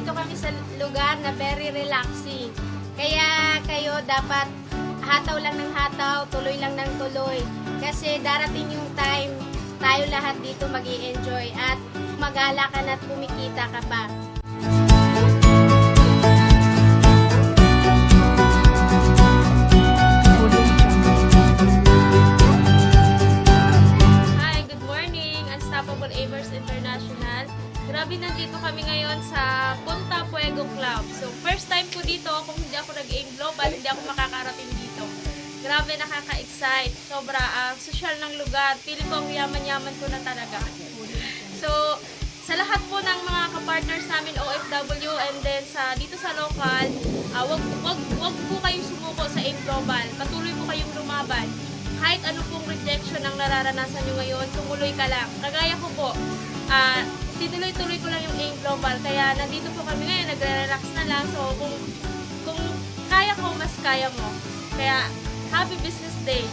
nandito kami sa lugar na very relaxing. Kaya kayo dapat hataw lang ng hataw, tuloy lang ng tuloy. Kasi darating yung time, tayo lahat dito mag-i-enjoy at magala ka na at kumikita ka pa. Hi, good morning! Unstoppable Aimers International. Grabe, nandito kami ngayon sa Punta Puego Club. So, first time ko dito. Kung hindi ako nag-aim global, hindi ako makakarating dito. Grabe, nakaka-excite. Sobra social ng lugar. Feeling ko ang yaman-yaman ko na talaga. So, sa lahat po ng mga kapartners namin OFW and then dito sa local, wag po kayong sumuko sa AIM Global. Patuloy po kayong lumaban. Kahit ano pong rejection ang nararanasan nyo ngayon, tumuloy ka lang. Kagaya ko po, tinuloy-tuloy ko lang yung AIM Global. Kaya nandito po kami ngayon, nagre-relax na lang. So, kung kaya ko, mas kaya mo. Kaya, happy business day!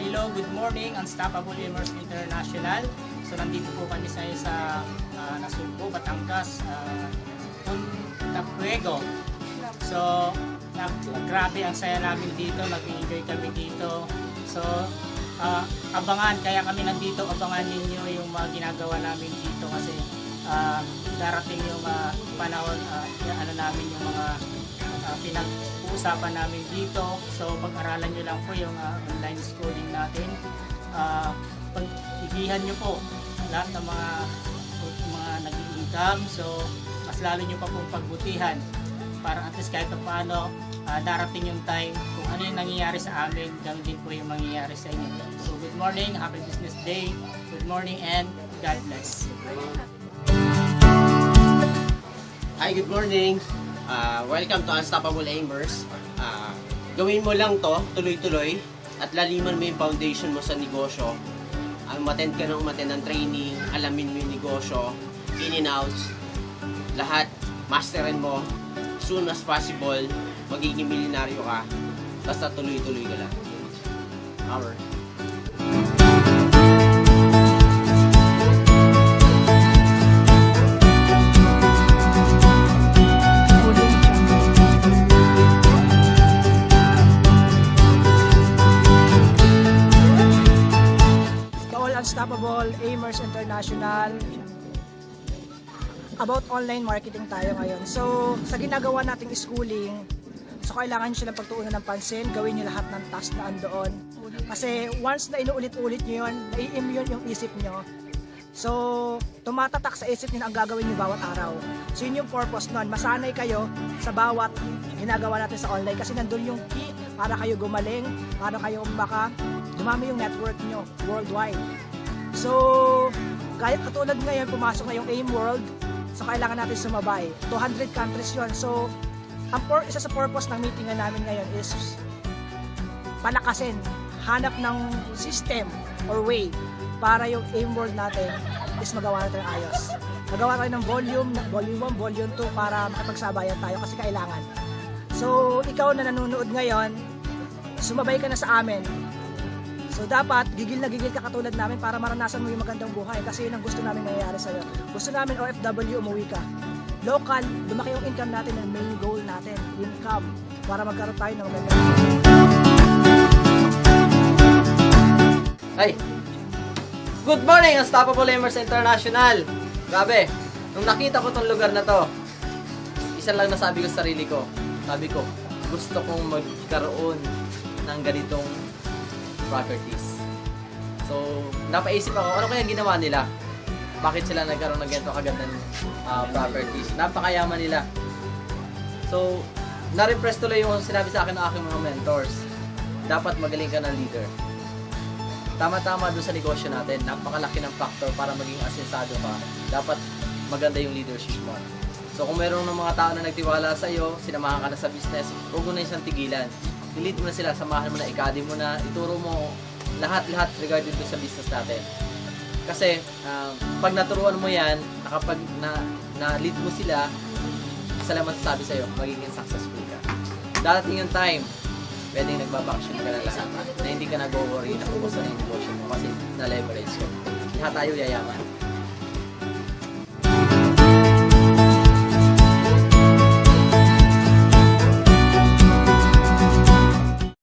Hello, good morning, Unstoppable Aimers International. So nandito po kami sa Nasugbo, Batangas, Punta Puego. So grabe ang saya namin dito, nag-enjoy kami dito. So abangan, kaya kami nandito, abangan ninyo yung mga ginagawa namin dito kasi darating yung panahon, ano namin yung mga pinag-uusapan namin dito. So pag-aralan nyo lang po yung online schooling natin. Pag-igihan nyo po lahat ng mga nag-income. So mas lalo nyo pa pong pagbutihan para at least kahit paano darating yung time kung ano yung nangyayari sa amin, ganoon din po yung mangyayari sa inyo. So good morning, happy business day, good morning and God bless. Hi, good morning. Welcome to Unstoppable Aimers. Gawin mo lang to, tuloy-tuloy, at laliman mo yung foundation mo sa negosyo. Umattend ka ng ng training, alamin mo yung negosyo, in and outs, lahat, masterin mo, soon as possible, magiging milyonaryo ka, basta tuloy-tuloy ka lang. Power. Unstoppable Aimers International. About online marketing tayo ngayon. So, sa ginagawa nating schooling, so kailangan nyo silang pagtuunan ng pansin, gawin nyo lahat ng task na andoon. Kasi once na inuulit-ulit nyo yun, nai-immune yung isip nyo. So, tumatatak sa isip nyo ang gagawin nyo bawat araw. So, yun yung purpose nun. Masanay kayo sa bawat ginagawa natin sa online kasi nandun yung key para kayo gumaling, para kayo dumami yung network nyo worldwide. So, katulad ngayon, pumasok na yung AIM World, so kailangan natin sumabay. 200 countries yun. So, isa sa purpose ng meeting namin ngayon is palakasin, hanap ng system or way para yung AIM World natin is magawa natin ayos. Magawa tayo ng volume 1, volume 2 para makapagsabayan tayo kasi kailangan. So, ikaw na nanonood ngayon, sumabay ka na sa amin. So dapat gigil na gigil ka katulad namin para maranasan mo yung magandang buhay kasi yun ang gusto namin mangyayari sa'yo. Gusto namin OFW, umuwi ka. Local, lumaki yung income natin, ang main goal natin, income, para magkaroon tayo ng magandang buhay. Hi! Good morning, Unstoppable Aimers International! Grabe, nung nakita ko tong lugar na to, isa lang nasabi ko sa sarili ko. Sabi ko, gusto kong magkaroon ng ganitong properties. So, napaisip ako, ano kaya ginawa nila? Bakit sila nagkaroon ng ganito kagandang properties? Napakayaman nila. So, na-repress tuloy yung sinabi sa akin ng aking mga mentors. Dapat magaling ka ng leader. Tama-tama doon sa negosyo natin, napakalaki ng factor para maging asensado ka. Dapat maganda yung leadership mo. So, kung meron ng mga tao na nagtiwala sa iyo, sinamahan ka na sa business, huwag mo na isang tigilan. i-lead mo na sila, samahan mo na, i-academy mo na, ituro mo lahat-lahat regarding to sa business natin. Kasi, pag naturuan mo yan, kapag na-lead mo sila, isa lang masasabi sa'yo, magiging successful ka. Darating yung time, pwedeng nagbabakasyon ka na lang, na hindi ka nag-worry na kung gusto na yung negosyo mo kasi na-leverage ko. Lahat tayo yayaman.